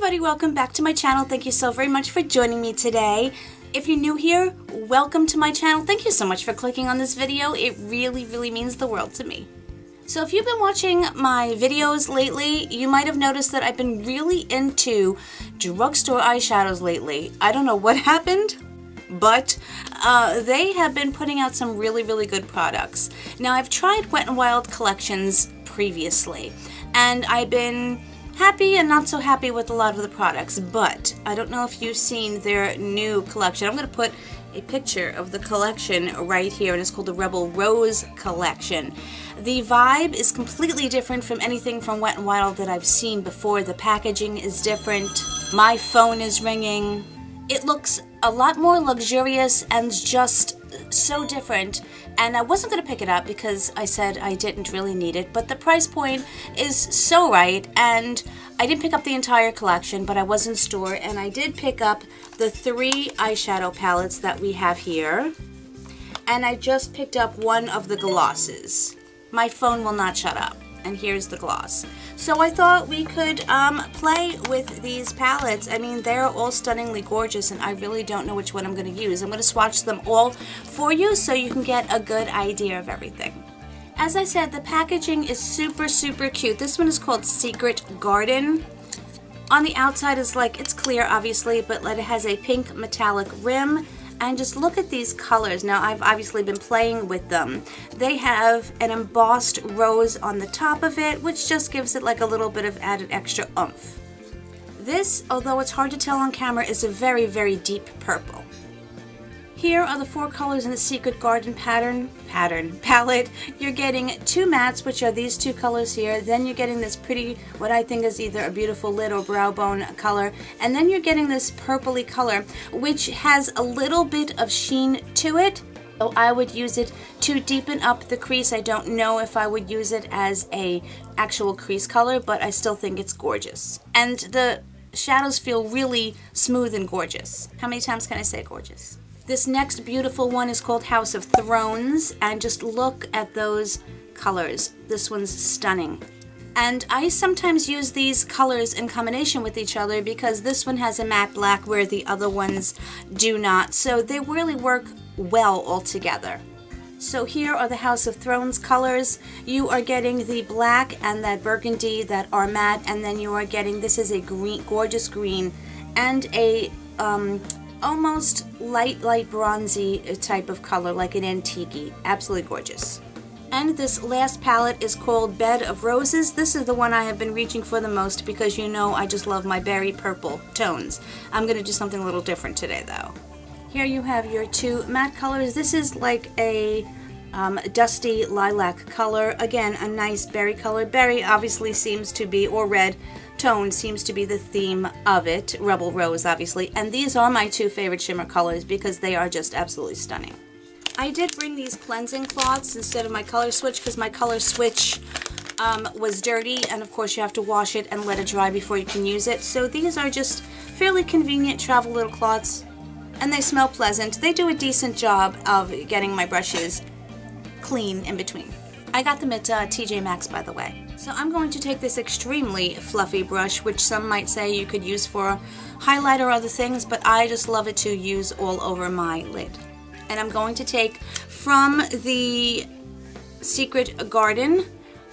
everybody, welcome back to my channel. Thank you so very much for joining me today. If you're new here, welcome to my channel. Thank you so much for clicking on this video. It really means the world to me. So if you've been watching my videos lately, you might have noticed that I've been really into drugstore eyeshadows lately. I don't know what happened, but they have been putting out some really good products. Now, I've tried Wet n Wild collections previously, and I've been happy and not so happy with a lot of the products, but I don't know if you've seen their new collection. I'm going to put a picture of the collection right here, and it's called the Rebel Rose collection. The vibe is completely different from anything from Wet n Wild that I've seen before. The packaging is different. My phone is ringing. It looks a lot more luxurious and just so different, and I wasn't going to pick it up because I said I didn't really need it, but the price point is so right, and I didn't pick up the entire collection, but I was in store, and I did pick up the 3 eyeshadow palettes that we have here, and I just picked up one of the glosses. My phone will not shut up, and here's the gloss. So I thought we could play with these palettes. I mean, they're all stunningly gorgeous, and I really don't know which one I'm going to use. I'm going to swatch them all for you so you can get a good idea of everything. As I said, the packaging is super cute. This one is called Secret Garden. On the outside is like, it's clear obviously, but it has a pink metallic rim. And just look at these colors. Now, I've obviously been playing with them. They have an embossed rose on the top of it, which just gives it like a little bit of added extra oomph. This, although it's hard to tell on camera, is a very deep purple. Here are the 4 colors in the Secret Garden palette. You're getting 2 mattes, which are these 2 colors here. Then you're getting this pretty, what I think is either a beautiful lid or brow bone color. And then you're getting this purpley color, which has a little bit of sheen to it. So I would use it to deepen up the crease. I don't know if I would use it as a actual crease color, but I still think it's gorgeous. And the shadows feel really smooth and gorgeous. How many times can I say gorgeous? This next beautiful one is called House of Thrones, and just look at those colors. This one's stunning. And I sometimes use these colors in combination with each other because this one has a matte black where the other ones do not. So they really work well all together. So here are the House of Thrones colors. You are getting the black and that burgundy that are matte, and then you are getting, this is a green, gorgeous green, and a almost light bronzy type of color, like an antique-y. Absolutely gorgeous. And this last palette is called Bed of Roses. This is the one I have been reaching for the most because you know I just love my berry purple tones. I'm going to do something a little different today though. Here you have your 2 matte colors. This is like a dusty lilac color. Again, a nice berry color. Berry obviously seems to be, or red tone seems to be the theme of it. Rebel Rose, obviously. And these are my 2 favorite shimmer colors because they are just absolutely stunning. I did bring these cleansing cloths instead of my color switch because my color switch was dirty, and of course you have to wash it and let it dry before you can use it. So these are just fairly convenient travel little cloths, and they smell pleasant. They do a decent job of getting my brushes clean in between. I got them at TJ Maxx, by the way. So I'm going to take this extremely fluffy brush, which some might say you could use for highlight or other things, but I just love it to use all over my lid. And I'm going to take from the Secret Garden,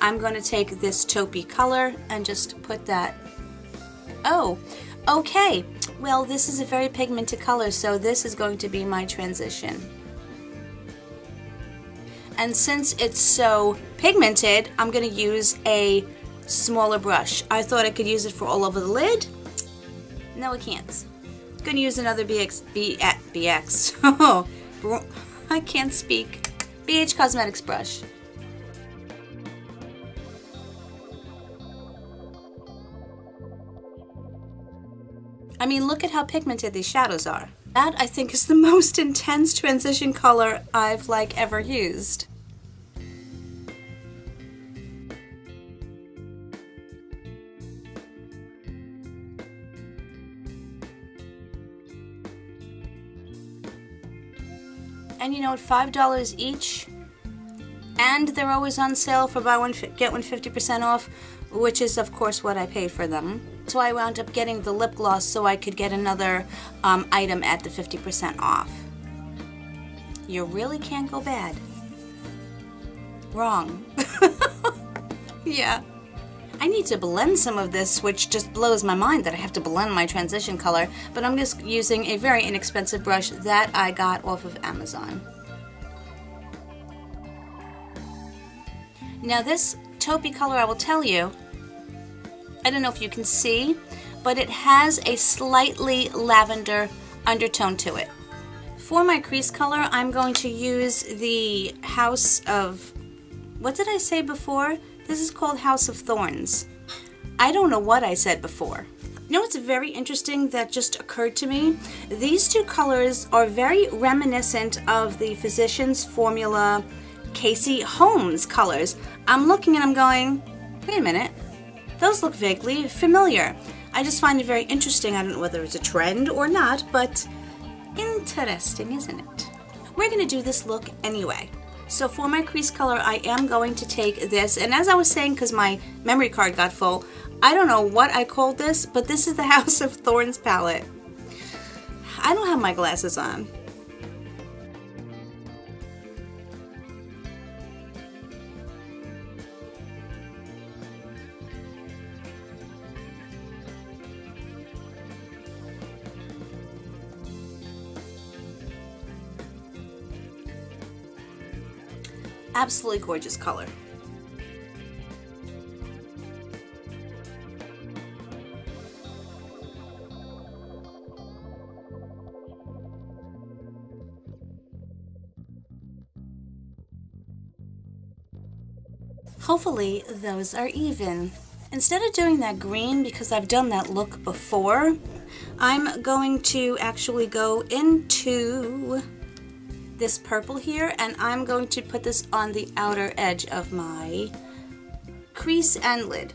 I'm going to take this taupey color and just put that. Oh, okay. Well, this is a very pigmented color, so this is going to be my transition. And since it's so pigmented, I'm going to use a smaller brush. I thought I could use it for all over the lid. No, I can't. I'm going to use another BX. Oh, I can't speak. BH Cosmetics brush. I mean, look at how pigmented these shadows are. That, I think, is the most intense transition color I've ever used. And you know, at $5 each, and they're always on sale for buy one get one 50% off, which is of course what I paid for them. So I wound up getting the lip gloss so I could get another item at the 50% off. You really can't go bad. Wrong. Yeah. I need to blend some of this, which just blows my mind that I have to blend my transition color, but I'm just using a very inexpensive brush that I got off of Amazon. Now this taupey color, I will tell you, I don't know if you can see, but it has a slightly lavender undertone to it. For my crease color, I'm going to use the House of, what did I say before? This is called House of Thorns. I don't know what I said before. You know what's very interesting that just occurred to me? These two colors are very reminiscent of the Physicians Formula Casey Holmes colors. I'm looking and I'm going, wait a minute, those look vaguely familiar. I just find it very interesting. I don't know whether it's a trend or not, but interesting, isn't it? We're going to do this look anyway. So for my crease color, I am going to take this, and as I was saying, because my memory card got full, I don't know what I called this, but this is the House of Thorns palette. I don't have my glasses on. Absolutely gorgeous color. Hopefully those are even. Instead of doing that green, because I've done that look before, I'm going to actually go into this purple here, and I'm going to put this on the outer edge of my crease and lid.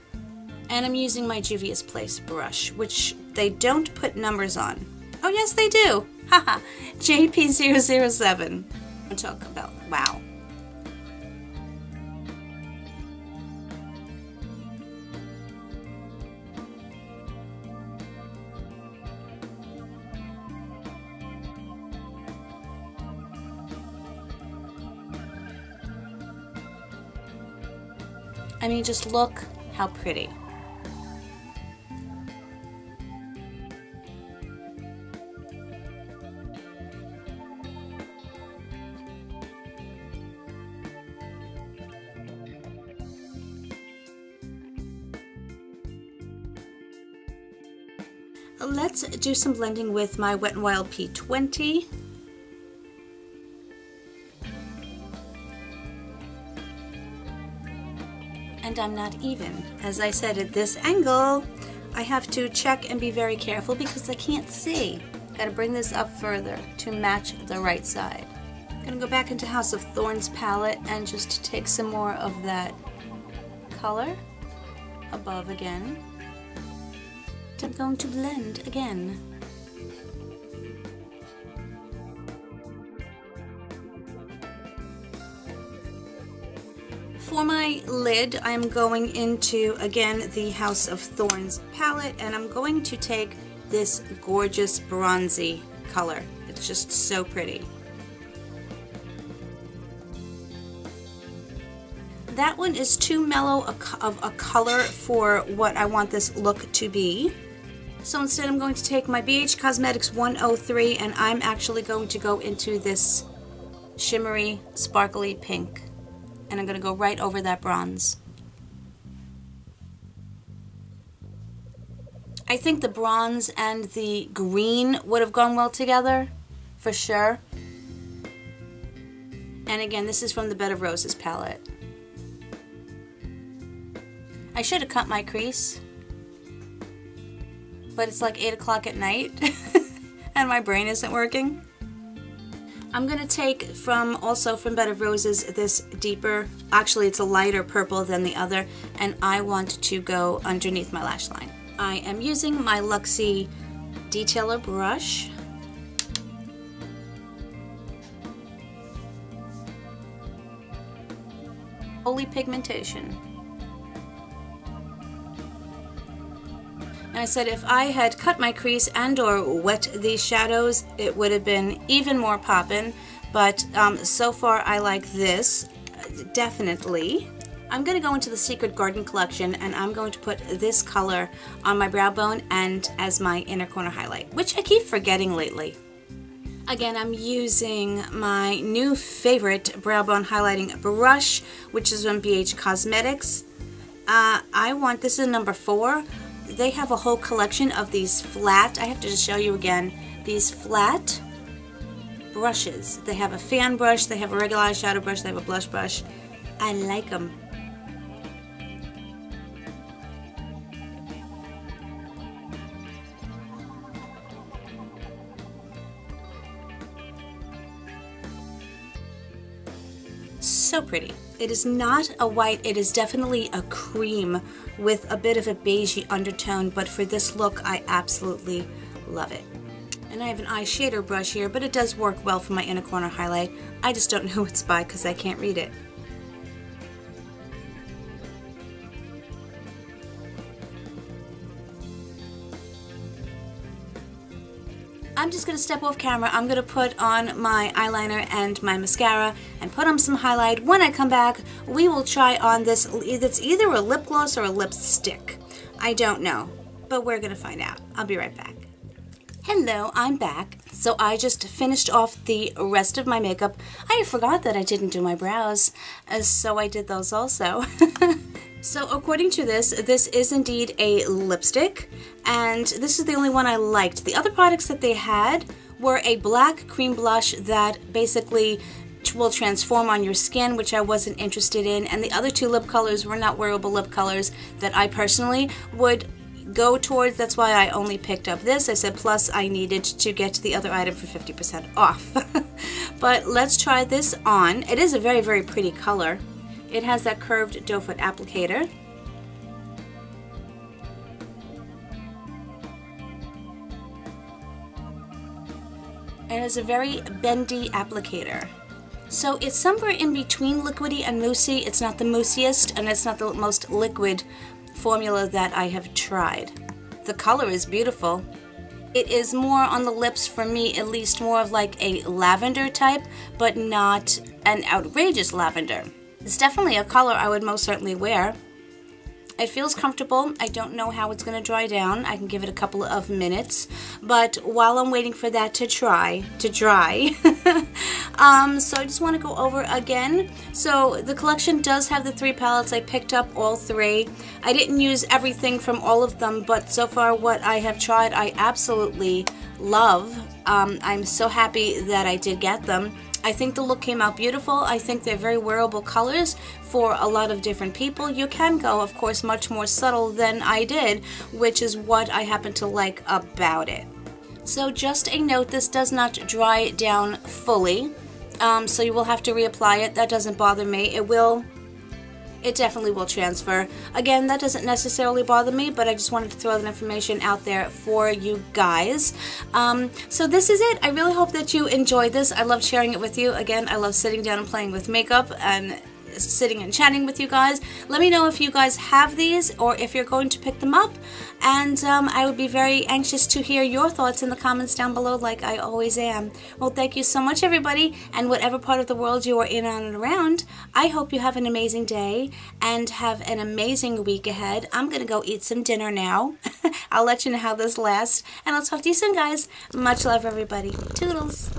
And I'm using my Juvia's Place brush, which they don't put numbers on. Oh yes they do! Haha! JP007. I'm talking about, wow. I mean, just look how pretty. Let's do some blending with my Wet n Wild P20. And I'm not even. As I said, at this angle, I have to check and be very careful because I can't see. Gotta bring this up further to match the right side. I'm gonna go back into House of Thorns palette and just take some more of that color above again. I'm going to blend again. For my lid, I'm going into, again, the House of Thorns palette, and I'm going to take this gorgeous bronzy color. It's just so pretty. That one is too mellow of a color for what I want this look to be. So instead I'm going to take my BH Cosmetics 103, and I'm actually going to go into this shimmery, sparkly pink. And I'm going to go right over that bronze. I think the bronze and the green would have gone well together, for sure. And again, this is from the Bed of Roses palette. I should have cut my crease, but it's like 8 o'clock at night and my brain isn't working. I'm going to take also from Bed of Roses this deeper, actually it's a lighter purple than the other, and I want to go underneath my lash line. I am using my Luxie detailer brush. Holy pigmentation. And I said if I had cut my crease and or wet these shadows, it would have been even more poppin'. But so far I like this, definitely. I'm going to go into the Secret Garden collection and I'm going to put this color on my brow bone and as my inner corner highlight, which I keep forgetting lately. Again, I'm using my new favorite brow bone highlighting brush, which is from BH Cosmetics. This is number 4. They have a whole collection of these flat, I have to just show you again, these flat brushes. They have a fan brush, they have a regular eyeshadow brush, they have a blush brush. I like them. So pretty. It is not a white, it is definitely a cream with a bit of a beigey undertone, but for this look I absolutely love it. And I have an eye shader brush here, but it does work well for my inner corner highlight. I just don't know who it's by because I can't read it. I'm just going to step off camera. I'm going to put on my eyeliner and my mascara and put on some highlight. When I come back, we will try on this. It's either a lip gloss or a lipstick. I don't know, but we're going to find out. I'll be right back. Hello, I'm back. So I just finished off the rest of my makeup. I forgot that I didn't do my brows, so I did those also. So according to this is indeed a lipstick, and this is the only one I liked. The other products that they had were a black cream blush that basically will transform on your skin, which I wasn't interested in, and the other 2 lip colors were not wearable lip colors that I personally would go towards. That's why I only picked up this. I said plus I needed to get the other item for 50% off. But let's try this on. It is a very, very pretty color. It has that curved doe foot applicator. It has a very bendy applicator. So it's somewhere in between liquidy and moussey. It's not the moussiest and it's not the most liquid formula that I have tried. The color is beautiful. It is more on the lips for me, at least more of like a lavender type, but not an outrageous lavender. It's definitely a color I would most certainly wear. It feels comfortable. I don't know how it's going to dry down. I can give it a couple of minutes. But while I'm waiting for that to dry, so I just want to go over again. So the collection does have the 3 palettes. I picked up all 3. I didn't use everything from all of them, but so far what I have tried I absolutely love. I'm so happy that I did get them. I think the look came out beautiful. I think they're very wearable colors for a lot of different people. You can go, of course, much more subtle than I did, which is what I happen to like about it. So just a note, this does not dry down fully, so you will have to reapply it. That doesn't bother me. It definitely will transfer. Again, that doesn't necessarily bother me, but I just wanted to throw that information out there for you guys. So this is it. I really hope that you enjoyed this. I love sharing it with you. Again, I love sitting down and playing with makeup and sitting and chatting with you guys. Let me know if you guys have these or if you're going to pick them up, and I would be very anxious to hear your thoughts in the comments down below, like I always am. Well, thank you so much, everybody, and whatever part of the world you are in and around, I hope you have an amazing day and have an amazing week ahead. I'm gonna go eat some dinner now. I'll let you know how this lasts, and I'll talk to you soon, guys. Much love, everybody. Toodles.